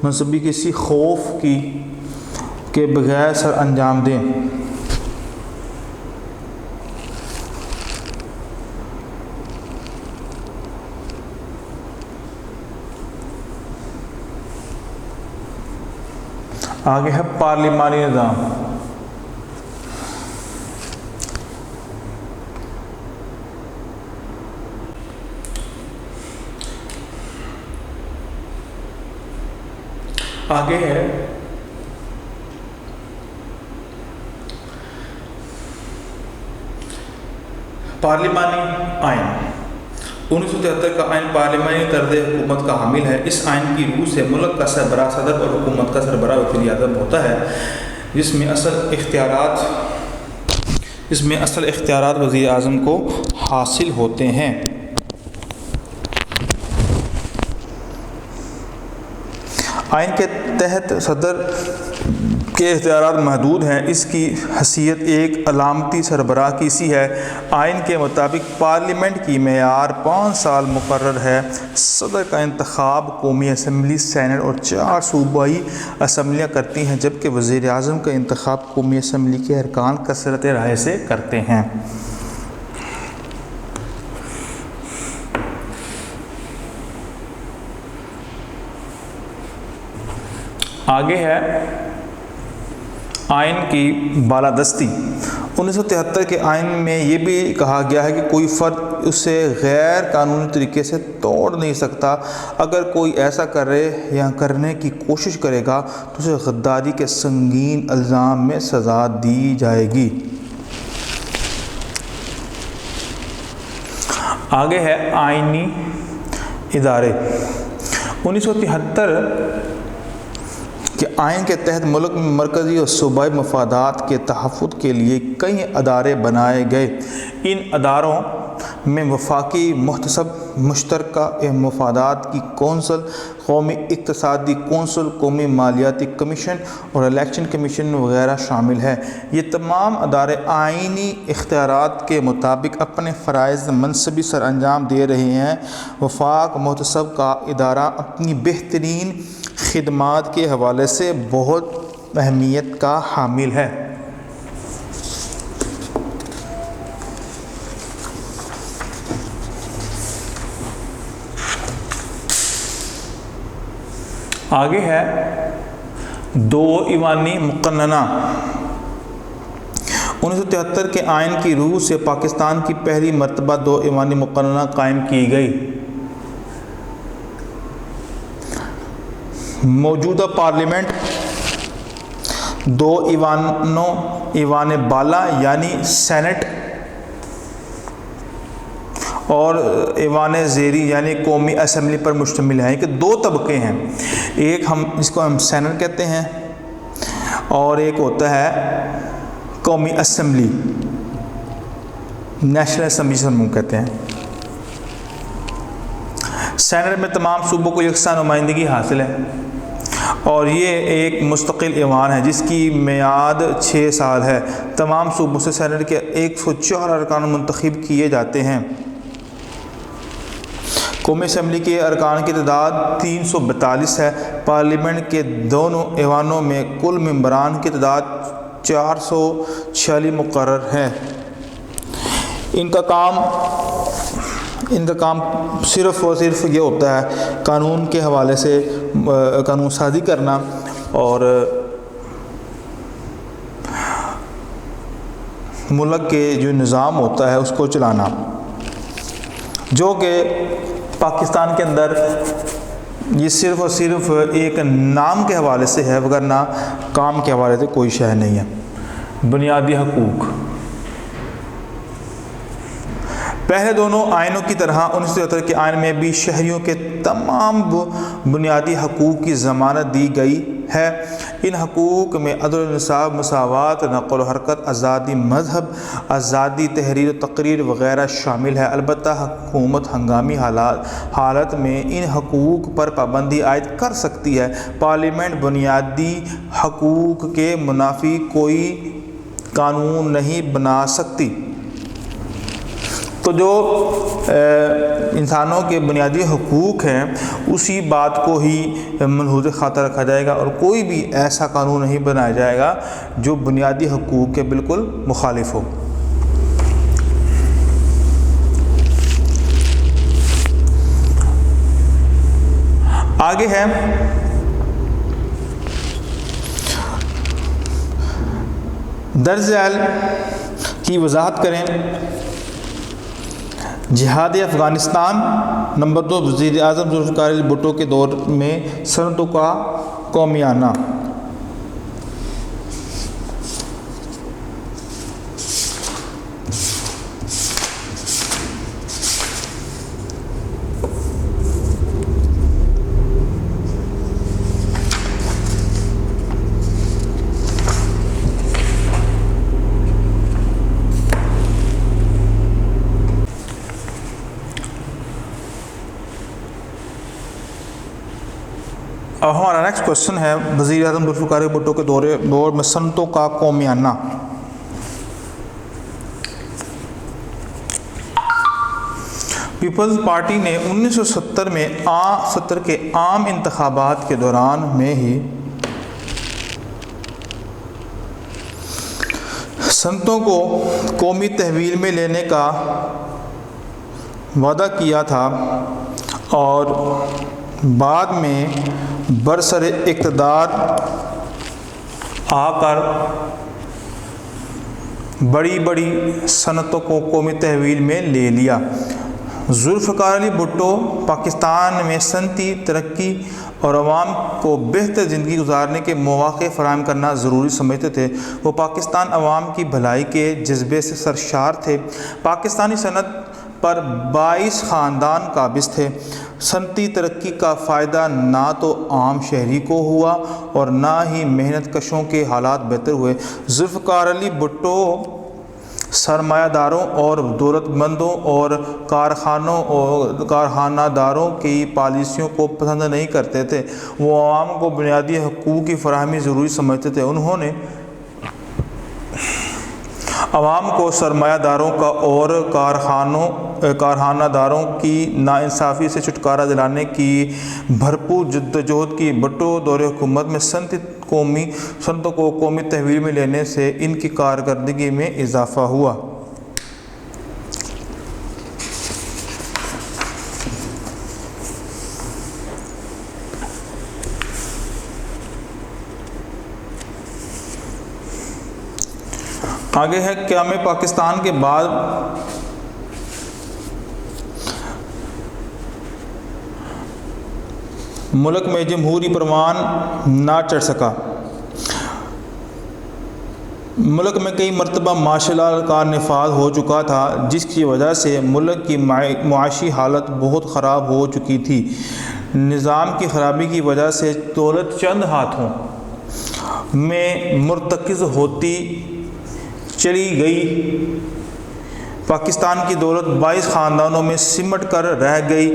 Speaker 1: منصبی کسی خوف کے بغیر سر انجام دیں۔ آگے ہے پارلیمانی نظام۔ آگے ہے پارلیمانی آئین۔ 1973 کا آئین پارلیمانی طرز حکومت کا حامل ہے۔ اس آئین کی روح سے ملک کا سربراہ صدر اور حکومت کا سربراہ وزیر اعظم ہوتا ہے، جس میں اصل اختیارات وزیر اعظم کو حاصل ہوتے ہیں۔ آئین کے تحت صدر کے اختیارات محدود ہیں۔ اس کی حیثیت ایک علامتی سربراہ کی سی ہے۔ آئین کے مطابق پارلیمنٹ کی میعاد 5 سال مقرر ہے۔ صدر کا انتخاب قومی اسمبلی، سینٹ اور 4 صوبائی اسمبلیاں کرتی ہیں، جبکہ وزیر اعظم کا انتخاب قومی اسمبلی کے ارکان کثرت رائے سے کرتے ہیں۔ آگے ہے آئین کی بالادستی۔ 1973 کے آئین میں یہ بھی کہا گیا ہے کہ کوئی فرد اسے غیر قانونی طریقے سے توڑ نہیں سکتا۔ اگر کوئی ایسا کرے یا کرنے کی کوشش کرے گا تو اسے غداری کے سنگین الزام میں سزا دی جائے گی۔ آگے ہے آئینی ادارے۔ 1973 کہ آئین کے تحت ملک میں مرکزی اور صوبائی مفادات کے تحفظ کے لیے کئی ادارے بنائے گئے۔ ان اداروں میں وفاقی محتسب مشترکہ مفادات کی کونسل، قومی اقتصادی کونسل، قومی مالیاتی کمیشن اور الیکشن کمیشن وغیرہ شامل ہے۔ یہ تمام ادارے آئینی اختیارات کے مطابق اپنے فرائض منصبی سر انجام دے رہے ہیں۔ وفاق محتسب کا ادارہ اپنی بہترین خدمات کے حوالے سے بہت اہمیت کا حامل ہے۔ آگے ہے 2 ایوانی مقننہ۔ 1973 کے آئین کی روح سے پاکستان کی پہلی مرتبہ 2 ایوانی مقننہ قائم کی گئی۔ موجودہ پارلیمنٹ 2 ایوانوں، ایوان بالا یعنی سینٹ اور ایوان زیری یعنی قومی اسمبلی پر مشتمل ہے۔ کہ 2 طبقے ہیں، ایک اس کو ہم سینٹ کہتے ہیں اور ایک ہوتا ہے قومی اسمبلی، نیشنل اسمبلی سے ہم کہتے ہیں۔ سینٹ میں تمام صوبوں کو یکساں نمائندگی حاصل ہے اور یہ ایک مستقل ایوان ہے جس کی میعاد 6 سال ہے۔ تمام صوبوں سے سینٹ کے 104 ارکان منتخب کیے جاتے ہیں۔ قومی اسمبلی کے ارکان کی تعداد 342 ہے۔ پارلیمنٹ کے دونوں ایوانوں میں کل ممبران کی تعداد 446 مقرر ہے۔ ان کا کام صرف اور صرف یہ ہوتا ہے قانون کے حوالے سے قانون سازی کرنا اور ملک کے جو نظام ہوتا ہے اس کو چلانا، جو کہ پاکستان کے اندر یہ صرف اور صرف ایک نام کے حوالے سے ہے، وگرنہ کام کے حوالے سے کوئی شے نہیں ہے۔ بنیادی حقوق۔ پہلے دونوں آئینوں کی طرح 1973 کے آئین میں بھی شہریوں کے تمام بنیادی حقوق کی ضمانت دی گئی ہے۔ ان حقوق میں عدل و انصاف، مساوات، نقل و حرکت، آزادی مذہب، آزادی تحریر و تقریر وغیرہ شامل ہے۔ البتہ حکومت ہنگامی حالت میں ان حقوق پر پابندی عائد کر سکتی ہے۔ پارلیمنٹ بنیادی حقوق کے منافی کوئی قانون نہیں بنا سکتی۔ تو جو انسانوں کے بنیادی حقوق ہیں اسی بات کو ہی ملحوظ خاطر رکھا جائے گا اور کوئی بھی ایسا قانون نہیں بنایا جائے گا جو بنیادی حقوق کے بالکل مخالف ہو۔ آگے ہے درج ذیل کی وضاحت کریں۔ جہاد افغانستان، نمبر 2 وزیر اعظم ذوالفقار علی بھٹو کے دور میں صنعتوں کا قومیانہ۔ اب ہمارا نیکسٹ کوشچن ہے وزیر اعظم ذوالفقار علی بھٹو کے دور میں صنعتوں کا قومیانہ۔ پیپلز پارٹی نے 1970 کے عام انتخابات کے دوران میں ہی صنعتوں کو قومی تحویل میں لینے کا وعدہ کیا تھا اور بعد میں برسر اقتدار آ کر بڑی صنعتوں کو قومی تحویل میں لے لیا۔ ذوالفقار علی بھٹو پاکستان میں صنعتی ترقی اور عوام کو بہتر زندگی گزارنے کے مواقع فراہم کرنا ضروری سمجھتے تھے۔ وہ پاکستان عوام کی بھلائی کے جذبے سے سرشار تھے۔ پاکستانی صنعت پر 22 خاندان قابض تھے۔ صنعتی ترقی کا فائدہ نہ تو عام شہری کو ہوا اور نہ ہی محنت کشوں کے حالات بہتر ہوئے۔ ذوالفقار علی بھٹو سرمایہ داروں اور دولت مندوں اور کارخانہ داروں کی پالیسیوں کو پسند نہیں کرتے تھے۔ وہ عوام کو بنیادی حقوق کی فراہمی ضروری سمجھتے تھے۔ انہوں نے عوام کو سرمایہ داروں کا اور کارخانہ داروں کی ناانصافی سے چھٹکارا دلانے کی بھرپور جدوجہد کی۔ بھٹو دور حکومت میں صنعتوں کو قومی تحویل میں لینے سے ان کی کارکردگی میں اضافہ ہوا۔ آگے ہے قیام پاکستان کے بعد ملک میں جمہوری پروان نہ چڑھ سکا۔ ملک میں کئی مرتبہ مارشل لا کا نفاذ ہو چکا تھا، جس کی وجہ سے ملک کی معاشی حالت بہت خراب ہو چکی تھی۔ نظام کی خرابی کی وجہ سے دولت چند ہاتھوں میں مرتکز ہوتی چلی گئی۔ پاکستان کی دولت 22 خاندانوں میں سمٹ کر رہ گئی۔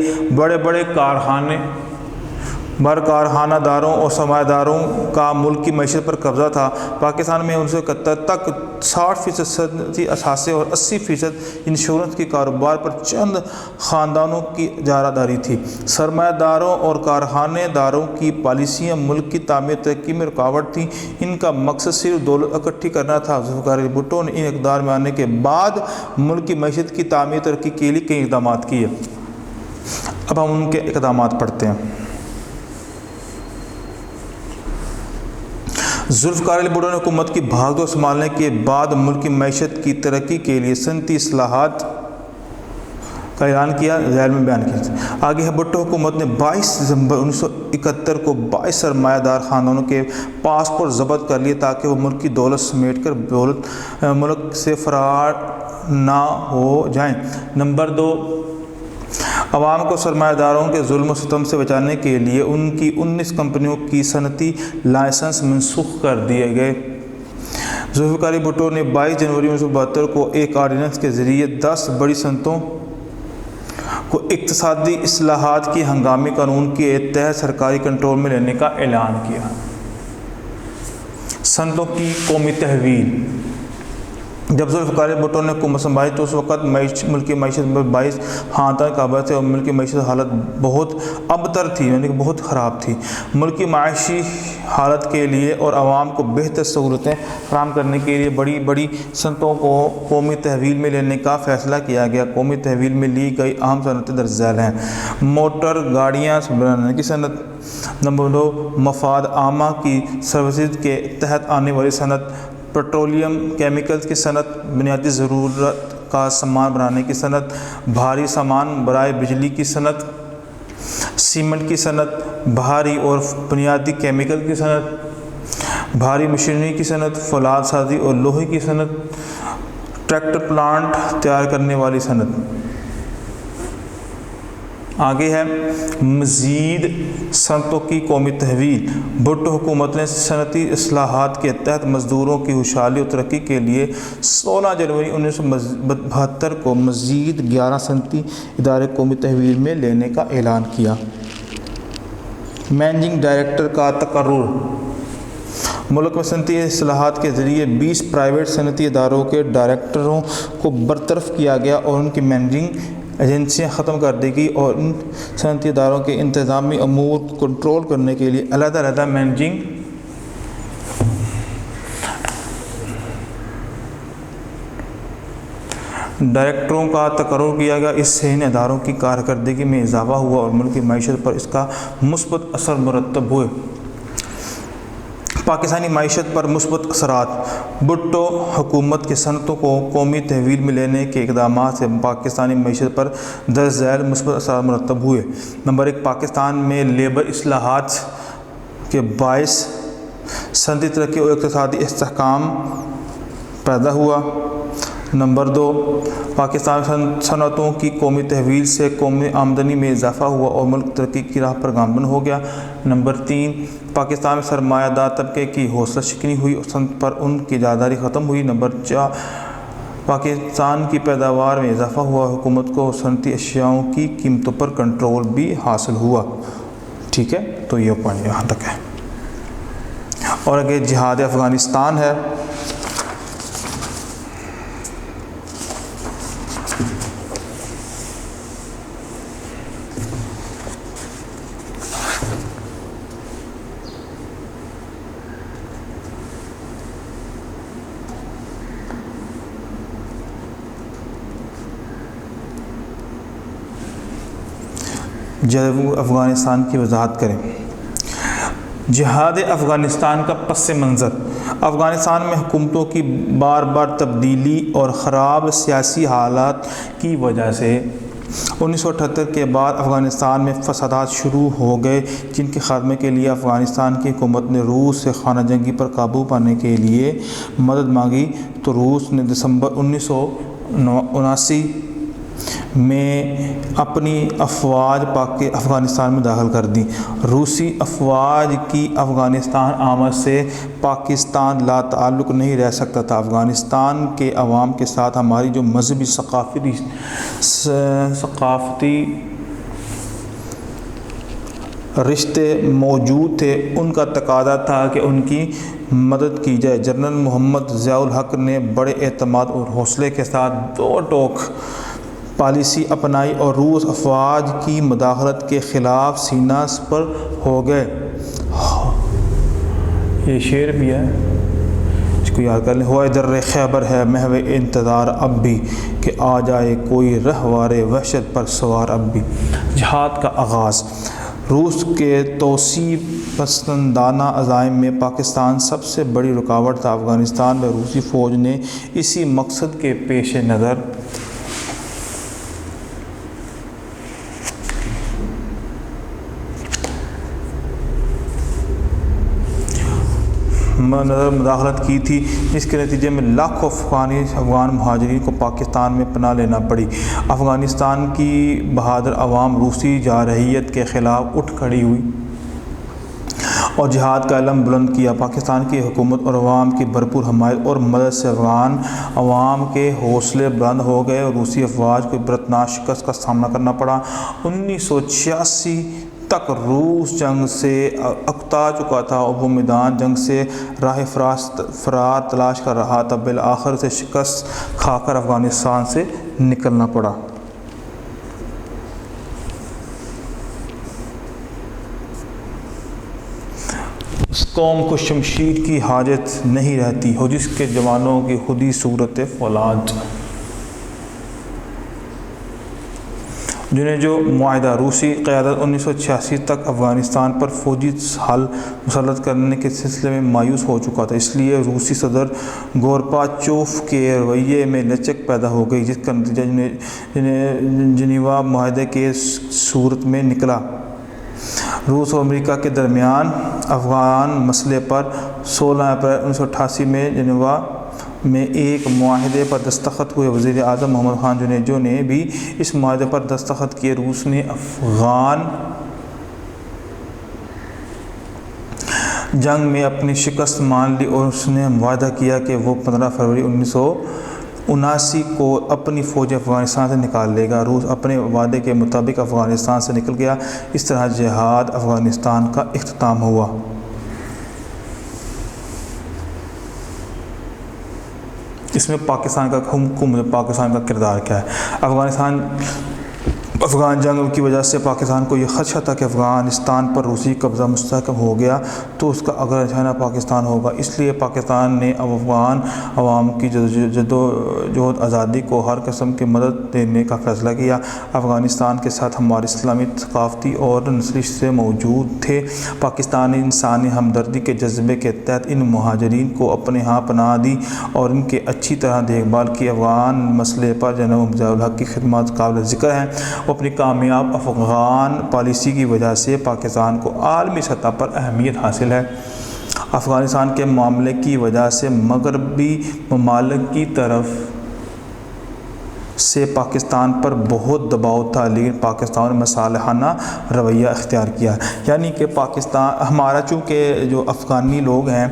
Speaker 1: بڑے کارخانہ داروں اور سرمایہ داروں کا ملک کی معیشت پر قبضہ تھا۔ پاکستان میں 1971 تک 60% صنعتی اثاثے اور 80% انشورنس کے کاروبار پر چند خاندانوں کی اجارہ داری تھی۔ سرمایہ داروں اور کارخانے داروں کی پالیسیاں ملک کی تعمیر ترقی میں رکاوٹ تھیں۔ ان کا مقصد صرف دولت اکٹھی کرنا تھا۔ ذوالفقار علی بھٹو نے ان اقتدار میں آنے کے بعد ملک کی معیشت کی تعمیر ترقی کے لیے کئی اقدامات کیے۔ اب ہم ان کے اقدامات پڑھتے ہیں۔ ذوالفقار علی بھٹو نے حکومت کی بھاگ دوڑ سنبھالنے کے بعد ملک کی معیشت کی ترقی کے لیے صنعتی اصلاحات کا اعلان کیا، ذیل میں بیان کیا۔ آگے ہے بھٹو حکومت نے 22 دسمبر 1971 کو 22 سرمایہ دار خاندانوں کے پاسپورٹ ضبط کر لیے تاکہ وہ ملک کی دولت سمیٹ کر ملک سے فرار نہ ہو جائیں۔ نمبر 2، عوام کو سرمایہ داروں کے ظلم و ستم سے بچانے کے لیے ان کی 19 کمپنیوں کی صنعتی لائسنس منسوخ کر دیے گئے۔ ذوالفقار علی بھٹو نے 22 جنوری 1972 کو ایک آرڈیننس کے ذریعے 10 بڑی صنعتوں کو اقتصادی اصلاحات کی ہنگامی قانون کے تحت سرکاری کنٹرول میں لینے کا اعلان کیا۔ صنعتوں کی قومی تحویل۔ جب ذوالفقار علی بھٹو نے حکومت سنبھالی تو اس وقت ملک کی معیشت میں 22 خاندان قابض تھے اور ملک کی معیشت حالت بہت ابتر تھی، یعنی کہ بہت خراب تھی۔ ملک کی معاشی حالت کے لیے اور عوام کو بہتر سہولتیں فراہم کرنے کے لیے بڑی صنعتوں کو قومی تحویل میں لینے کا فیصلہ کیا گیا۔ قومی تحویل میں لی گئی اہم صنعتیں درج ذیل ہیں: موٹر گاڑیاں بنانے کی صنعت، نمبر 2 مفاد عامہ کی سروسز کے تحت آنے والی صنعت، پیٹرولیم کیمیکلز کی صنعت، بنیادی ضرورت کا سامان بنانے کی صنعت، بھاری سامان برائے بجلی کی صنعت، سیمنٹ کی صنعت، بھاری اور بنیادی کیمیکل کی صنعت، بھاری مشینری کی صنعت، فولاد سازی اور لوہے کی صنعت، ٹریکٹر پلانٹ تیار کرنے والی صنعت۔ آگے ہے مزید صنعتوں کی قومی تحویل۔ بھٹو حکومت نے صنعتی اصلاحات کے تحت مزدوروں کی خوشحالی اور ترقی کے لیے 16 جنوری 1972 کو مزید 11 صنعتی ادارے قومی تحویل میں لینے کا اعلان کیا۔ مینیجنگ ڈائریکٹر کا تقرر۔ ملک میں صنعتی اصلاحات کے ذریعے 20 پرائیویٹ صنعتی اداروں کے ڈائریکٹروں کو برطرف کیا گیا اور ان کی مینیجنگ ایجنسیاں ختم کر دی گئی، اور ان صنعتی اداروں کے انتظامی امور کو کنٹرول کرنے کے لیے علیحدہ مینیجنگ ڈائریکٹروں کا تقرر کیا گیا۔ اس سے ان اداروں کی کارکردگی میں اضافہ ہوا اور ملک کی معیشت پر اس کا مثبت اثر مرتب ہوئے۔ پاکستانی معیشت پر مثبت اثرات۔ بھٹو حکومت کی صنعتوں کو قومی تحویل میں لینے کے اقدامات سے پاکستانی معیشت پر درج ذیل مثبت اثرات مرتب ہوئے۔ نمبر 1، پاکستان میں لیبر اصلاحات کے باعث صنعتی ترقی اور اقتصادی استحکام پیدا ہوا۔ نمبر 2، پاکستان میں صنعتوں کی قومی تحویل سے قومی آمدنی میں اضافہ ہوا اور ملک ترقی کی راہ پر گامزن ہو گیا۔ نمبر 3، پاکستان میں سرمایہ دار طبقے کی حوصلہ شکنی ہوئی اور صنعت پر ان کی جاداری ختم ہوئی۔ نمبر 4، پاکستان کی پیداوار میں اضافہ ہوا، حکومت کو صنعتی اشیاءوں کی قیمتوں پر کنٹرول بھی حاصل ہوا۔ ٹھیک ہے، تو یہ پوائنٹ یہاں تک ہے۔ اور اگر جہاد افغانستان ہے، جب افغانستان کی وضاحت کریں۔ جہاد افغانستان کا پس منظر۔ افغانستان میں حکومتوں کی بار بار تبدیلی اور خراب سیاسی حالات کی وجہ سے 1978 کے بعد افغانستان میں فسادات شروع ہو گئے، جن کے خاتمے کے لیے افغانستان کی حکومت نے روس سے خانہ جنگی پر قابو پانے کے لیے مدد مانگی، تو روس نے دسمبر 1979 میں اپنی افواج افغانستان میں داخل کر دی۔ روسی افواج کی افغانستان آمد سے پاکستان لا تعلق نہیں رہ سکتا تھا۔ افغانستان کے عوام کے ساتھ ہماری جو مذہبی ثقافتی رشتے موجود تھے، ان کا تقاضا تھا کہ ان کی مدد کی جائے۔ جنرل محمد ضیاء الحق نے بڑے اعتماد اور حوصلے کے ساتھ دو ٹوک پالیسی اپنائی اور روس افواج کی مداخلت کے خلاف سینہ سپر ہو گئے۔ یہ شعر بھی ہے، اس کو یاد کر لیں۔ ہوا در خیبر ہے محو انتظار اب بھی، کہ آ جائے کوئی رہوار وحشت پر سوار اب بھی۔ جہاد کا آغاز۔ روس کے توسیع پسندانہ عزائم میں پاکستان سب سے بڑی رکاوٹ تھا۔ افغانستان میں روسی فوج نے اسی مقصد کے پیش نظر مداخلت کی تھی، جس کے نتیجے میں لاکھوں افغان مہاجرین کو پاکستان میں پناہ لینا پڑی۔ افغانستان کی بہادر عوام روسی جارحیت کے خلاف اٹھ کھڑی ہوئی اور جہاد کا علم بلند کیا۔ پاکستان کی حکومت اور عوام کی بھرپور حمایت اور مدد سے افغان عوام کے حوصلے بلند ہو گئے اور روسی افواج کو عبرتناک شکست کا سامنا کرنا پڑا۔ 1986 تک روس جنگ سے اکتا چکا تھا اور وہ میدان جنگ سے راہ فرار تلاش کر رہا تھا۔ بالآخر اسے شکست کھا کر افغانستان سے نکلنا پڑا۔ اس قوم کو شمشیر کی حاجت نہیں رہتی ہو جس کے جوانوں کی خودی صورت فولاد۔ جنہیں جو معاہدہ روسی قیادت 1986 تک افغانستان پر فوجی حل مسلط کرنے کے سلسلے میں مایوس ہو چکا تھا، اس لیے روسی صدر گورباچوف کے رویے میں لچک پیدا ہو گئی، جس کا نتیجہ جنیوا معاہدے کے صورت میں نکلا۔ روس اور امریکہ کے درمیان افغان مسئلے پر 16 اپریل 1988 میں جنیوا میں ایک معاہدے پر دستخط ہوئے۔ وزیر اعظم محمد خان جونیجو نے بھی اس معاہدے پر دستخط کیے۔ روس نے افغان جنگ میں اپنی شکست مان لی اور اس نے وعدہ کیا کہ وہ 15 فروری 1979 کو اپنی فوج افغانستان سے نکال لے گا۔ روس اپنے وعدے کے مطابق افغانستان سے نکل گیا۔ اس طرح جہاد افغانستان کا اختتام ہوا۔ اس میں پاکستان کا پاکستان کا کردار کیا ہے؟ افغان جنگ کی وجہ سے پاکستان کو یہ خدشہ تھا کہ افغانستان پر روسی قبضہ مستحکم ہو گیا تو اس کا اگلا نشانہ پاکستان ہوگا، اس لیے پاکستان نے افغان عوام کی جدوجہد آزادی کو ہر قسم کی مدد دینے کا فیصلہ کیا۔ افغانستان کے ساتھ ہمارے اسلامی، ثقافتی اور نسلی رشتے موجود تھے۔ پاکستان نے انسانی ہمدردی کے جذبے کے تحت ان مہاجرین کو اپنے ہاں پناہ دی اور ان کی اچھی طرح دیکھ بھال کی۔ افغان مسئلے پر جناب ضیاء الحق کی خدمات قابل ذکر ہیں۔ اپنی کامیاب افغان پالیسی کی وجہ سے پاکستان کو عالمی سطح پر اہمیت حاصل ہے۔ افغانستان کے معاملے کی وجہ سے مغربی ممالک کی طرف سے پاکستان پر بہت دباؤ تھا، لیکن پاکستان نے مصالحانہ رویہ اختیار کیا، یعنی کہ پاکستان ہمارا چونکہ جو افغانی لوگ ہیں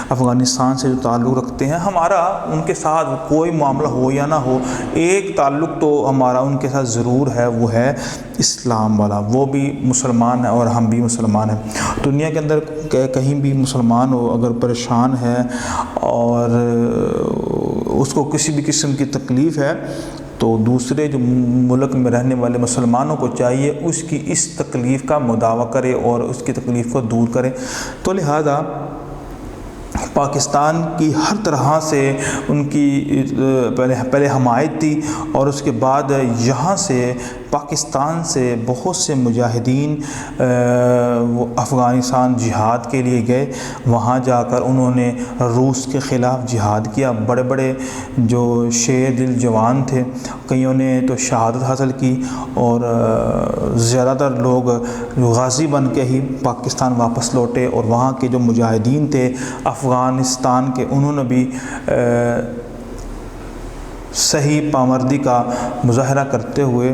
Speaker 1: افغانستان سے جو تعلق رکھتے ہیں، ہمارا ان کے ساتھ کوئی معاملہ ہو یا نہ ہو، ایک تعلق تو ہمارا ان کے ساتھ ضرور ہے، وہ ہے اسلام والا۔ وہ بھی مسلمان ہیں اور ہم بھی مسلمان ہیں۔ دنیا کے اندر کہیں بھی مسلمان ہو اگر پریشان ہے اور اس کو کسی بھی قسم کی تکلیف ہے تو دوسرے جو ملک میں رہنے والے مسلمانوں کو چاہیے اس کی اس تکلیف کا مداوع کرے اور اس کی تکلیف کو دور کرے۔ تو لہذا پاکستان کی ہر طرح سے ان کی پہلے حمایت تھی اور اس کے بعد یہاں سے پاکستان سے بہت سے مجاہدین وہ افغانستان جہاد کے لیے گئے۔ وہاں جا کر انہوں نے روس کے خلاف جہاد کیا۔ بڑے بڑے جو شیر دل جوان تھے، کئیوں نے تو شہادت حاصل کی اور زیادہ تر لوگ غازی بن کے ہی پاکستان واپس لوٹے، اور وہاں کے جو مجاہدین تھے افغانستان کے، انہوں نے بھی صحیح پامردی کا مظاہرہ کرتے ہوئے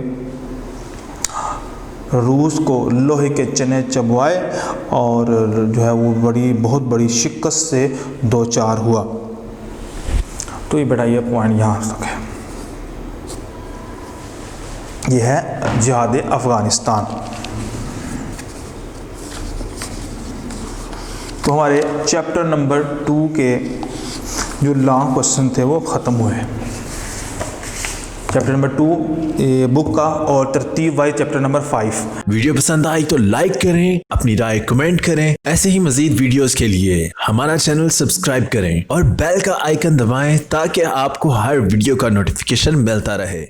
Speaker 1: روس کو لوہے کے چنے چبوائے اور جو ہے وہ بہت بڑی شکست سے دوچار ہوا۔ تو یہ بیٹا یہ پوائنٹ یہاں تک ہے، یہ ہے جہاد افغانستان۔ تو ہمارے چیپٹر نمبر 2 کے جو لانگ کوسچن تھے وہ ختم ہوئے۔ چیپٹر نمبر 2 بک کا، اور ترتیب وائز چیپٹر نمبر 5۔
Speaker 2: ویڈیو پسند آئی تو لائک کریں، اپنی رائے کمنٹ کریں۔ ایسے ہی مزید ویڈیوز کے لیے ہمارا چینل سبسکرائب کریں اور بیل کا آئیکن دبائیں تاکہ آپ کو ہر ویڈیو کا نوٹیفیکیشن ملتا رہے۔